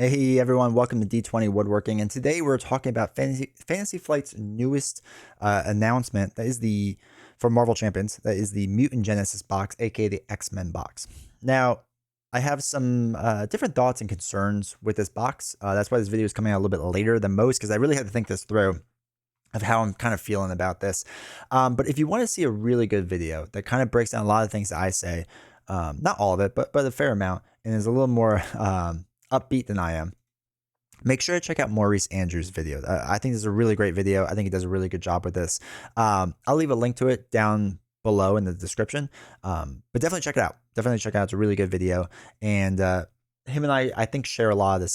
Hey everyone, welcome to D20 Woodworking, and today we're talking about Fantasy Flight's newest announcement. That is for Marvel Champions. That is the Mutant Genesis box, aka the X-Men box. Now, I have some different thoughts and concerns with this box. That's why this video is coming out a little bit later than most, because I really had to think this through of how I'm kind of feeling about this. But if you want to see a really good video that kind of breaks down a lot of things that I say, not all of it, but a fair amount, and is a little more upbeat than I am, make sure to check out Maurice Andrews' video. I think this is a really great video. I think he does a really good job with this. I'll leave a link to it down below in the description, but definitely check it out. Definitely check it out. It's a really good video, and him and I think share a lot of the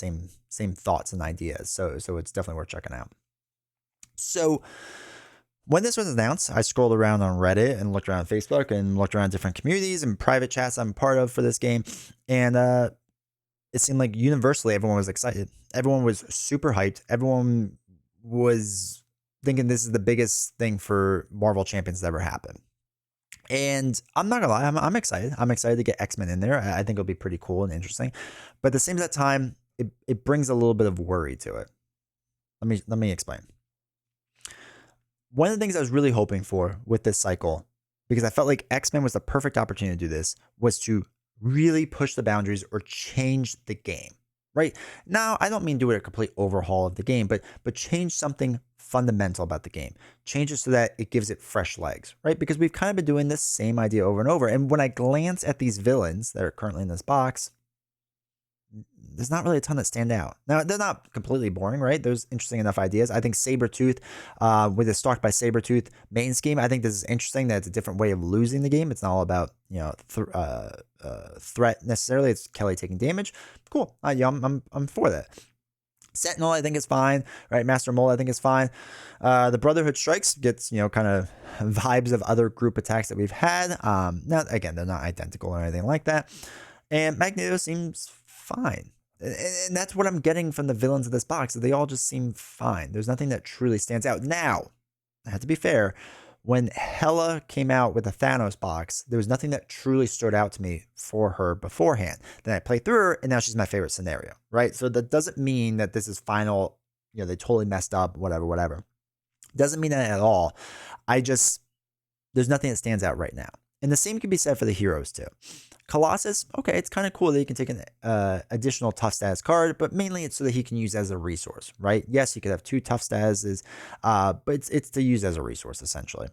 same thoughts and ideas. So it's definitely worth checking out. So when this was announced, I scrolled around on Reddit and looked around Facebook and looked around different communities and private chats I'm part of for this game, and it seemed like universally everyone was excited. Everyone was super hyped. Everyone was thinking this is the biggest thing for Marvel Champions to ever happen. And I'm not gonna lie, I'm excited. I'm excited to get X-Men in there. I think it'll be pretty cool and interesting. But at the same time, it brings a little bit of worry to it. Let me explain. One of the things I was really hoping for with this cycle, because I felt like X-Men was the perfect opportunity to do this, was to really push the boundaries or change the game, right? Now, I don't mean do it a complete overhaul of the game, but change something fundamental about the game. Change it so that it gives it fresh legs, right? Because we've kind of been doing this same idea over and over. And when I glance at these villains that are currently in this box, there's not really a ton that stand out. Now, they're not completely boring, right? There's interesting enough ideas. I think Sabretooth, with a Stalked by Sabretooth main scheme, I think this is interesting that it's a different way of losing the game. It's not all about, threat necessarily. It's Kelly taking damage. Cool. I'm for that. Sentinel, I think is fine, right? Master Mole, I think is fine. The Brotherhood Strikes gets, kind of vibes of other group attacks that we've had. Now, again, they're not identical or anything like that. And Magneto seems fine. And that's what I'm getting from the villains of this box. They all just seem fine. There's nothing that truly stands out. Now, I have to be fair. When Hela came out with the Thanos box, there was nothing that truly stood out to me for her beforehand. Then I played through her, and now she's my favorite scenario, right? So that doesn't mean that this is final. They totally messed up, whatever. Doesn't mean that at all. There's nothing that stands out right now. And the same can be said for the heroes too. Colossus, okay, it's kind of cool that he can take an additional tough status card, but mainly it's so that he can use as a resource, right? Yes, he could have 2 tough statuses, but it's to use as a resource essentially.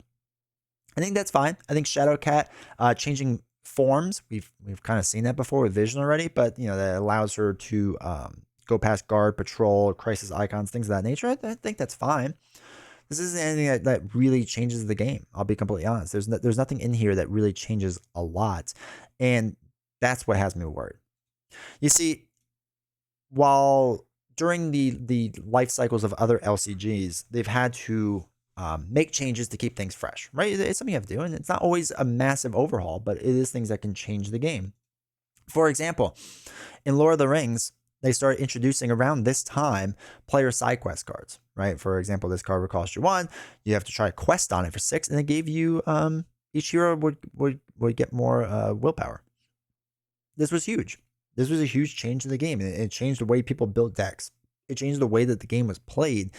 I think that's fine. I think Shadowcat changing forms, we've kind of seen that before with Vision already, but that allows her to go past guard, patrol, crisis icons, things of that nature. I think that's fine. This isn't anything that really changes the game. I'll be completely honest. There's nothing in here that really changes a lot. And that's what has me worried. You see, while during the life cycles of other LCGs, they've had to make changes to keep things fresh, right? It's something you have to do. And it's not always a massive overhaul, but it is things that can change the game. For example, in Lord of the Rings, they started introducing around this time player side quest cards, right? For example, this card would cost you 1. You have to try a quest on it for 6, and it gave you each hero would get more willpower. This was huge. This was a huge change in the game, and it changed the way people built decks. It changed the way that the game was played.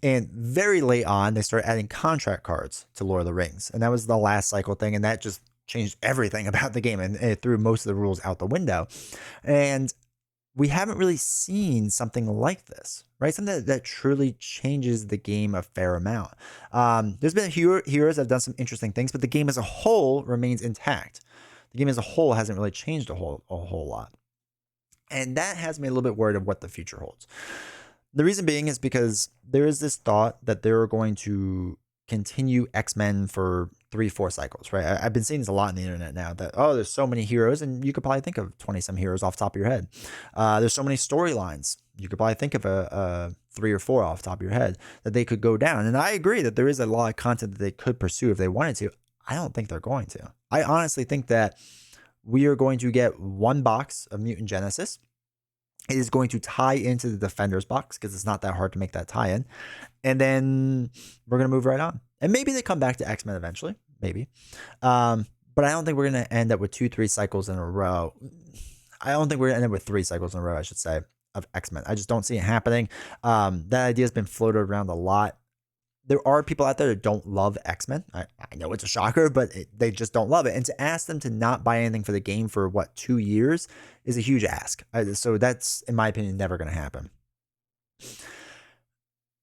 And very late on, they started adding contract cards to Lord of the Rings, and that was the last cycle thing, and that just changed everything about the game, and it threw most of the rules out the window. And we haven't really seen something like this, right? Something that truly changes the game a fair amount. There's been heroes that have done some interesting things, but the game as a whole remains intact. The game as a whole hasn't really changed a whole lot. And that has me a little bit worried of what the future holds. The reason being is because there is this thought that they're going to continue X-Men for 3-4 cycles, right? I've been seeing this a lot on the internet now that, there's so many heroes, and you could probably think of 20 some heroes off the top of your head. There's so many storylines. You could probably think of a 3 or 4 off the top of your head that they could go down. And I agree that there is a lot of content that they could pursue if they wanted to. I don't think they're going to. I honestly think that we are going to get 1 box of Mutant Genesis. It is going to tie into the Defenders box because it's not that hard to make that tie-in. And then we're going to move right on. And maybe they come back to X-Men eventually. Maybe. But I don't think we're going to end up with 2-3 cycles in a row. I don't think we're going to end up with 3 cycles in a row, I should say. of X-Men. I just don't see it happening. That idea has been floated around a lot. There are people out there that don't love X-Men. I know it's a shocker, but they just don't love it. And to ask them to not buy anything for the game for, 2 years is a huge ask. So that's, in my opinion, never going to happen.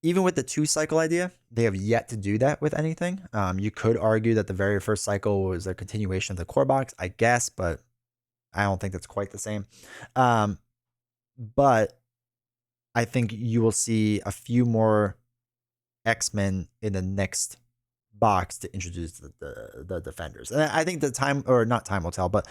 Even with the 2-cycle idea, they have yet to do that with anything. You could argue that the very first cycle was a continuation of the core box, I guess, but I don't think that's quite the same. But I think you will see a few more X-Men in the next box to introduce the Defenders. And I think the time, or not time will tell, but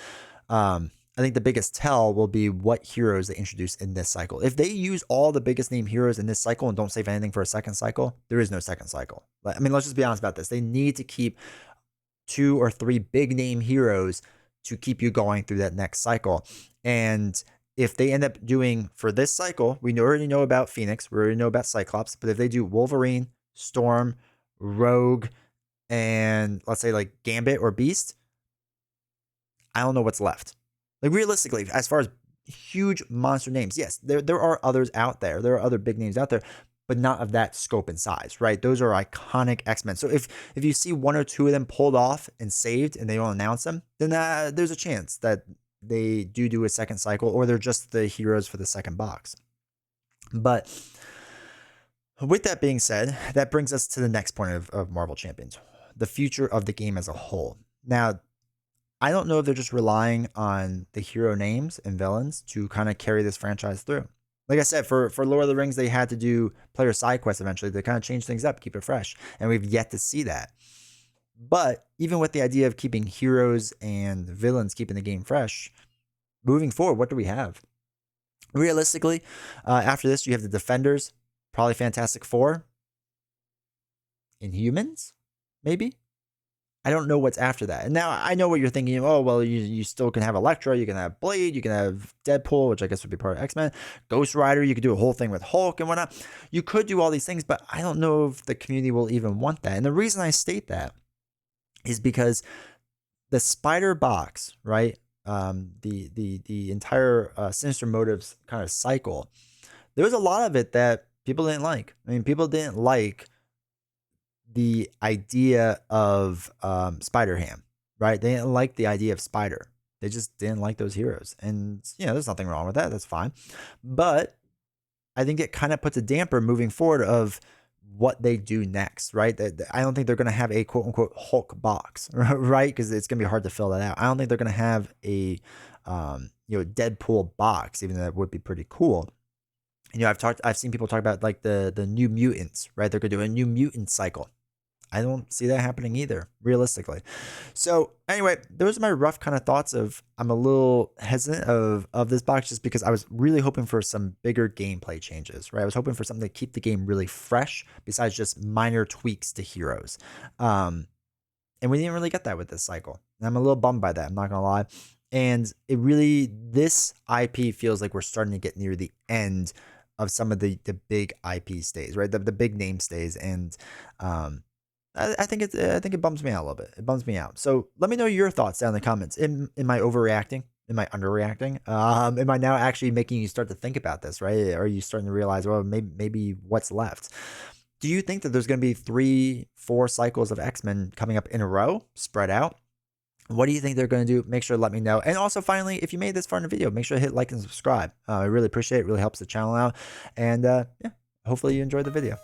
I think the biggest tell will be what heroes they introduce in this cycle. If they use all the biggest name heroes in this cycle and don't save anything for a second cycle, there is no second cycle. I mean, let's just be honest about this. They need to keep 2 or 3 big name heroes to keep you going through that next cycle. And if they end up doing, for this cycle, we already know about Phoenix, we already know about Cyclops, but if they do Wolverine, Storm, Rogue, and let's say like Gambit or Beast, I don't know what's left. Like realistically, as far as huge monster names, yes, there are others out there. There are other big names out there, but not of that scope and size, right? Those are iconic X-Men. So if you see 1 or 2 of them pulled off and saved and they don't announce them, then there's a chance that they do a second cycle, or they're just the heroes for the second box. But with that being said, that brings us to the next point of Marvel Champions, the future of the game as a whole. Now, I don't know if they're just relying on the hero names and villains to kind of carry this franchise through. Like I said, for Lord of the Rings, they had to do player side quests eventually to kind of change things up, keep it fresh. And we've yet to see that. But even with the idea of keeping heroes and villains, keeping the game fresh, moving forward, what do we have? Realistically, after this, you have the Defenders, probably Fantastic Four, Inhumans, maybe? I don't know what's after that. And now I know what you're thinking. Oh, well, you still can have Elektra, you can have Blade, you can have Deadpool, which I guess would be part of X-Men, Ghost Rider, you could do a whole thing with Hulk and whatnot. You could do all these things, but I don't know if the community will even want that. And the reason I state that is because the Spider box, right? The entire Sinister Motives kind of cycle, there was a lot of it that people didn't like. I mean, people didn't like the idea of Spider-Ham, right? They didn't like the idea of Spider. They just didn't like those heroes. And, there's nothing wrong with that. That's fine. But I think it kind of puts a damper moving forward of what they do next, right? I don't think they're going to have a quote-unquote Hulk box, right? Because it's going to be hard to fill that out. I don't think they're going to have a Deadpool box, even though that would be pretty cool. I've seen people talk about like the New Mutants, right? They're going to do a New Mutant cycle. I don't see that happening either, realistically. So anyway, those are my rough kind of thoughts of, I'm a little hesitant of this box just because I was really hoping for some bigger gameplay changes, right? I was hoping for something to keep the game really fresh besides just minor tweaks to heroes. And we didn't really get that with this cycle. And I'm a little bummed by that, I'm not going to lie. And this IP feels like we're starting to get near the end of some of the big IP stays, right? The big name stays. And, I think it bums me out a little bit. It bums me out. So let me know your thoughts down in the comments. Am I overreacting? Am I underreacting? Am I now actually making you start to think about this, right? Are you starting to realize, well, maybe what's left? Do you think that there's going to be 3-4 cycles of X-Men coming up in a row, spread out? What do you think they're going to do? Make sure to let me know. And also, finally, if you made this far in the video, make sure to hit like and subscribe. I really appreciate it. It really helps the channel out. And hopefully you enjoyed the video.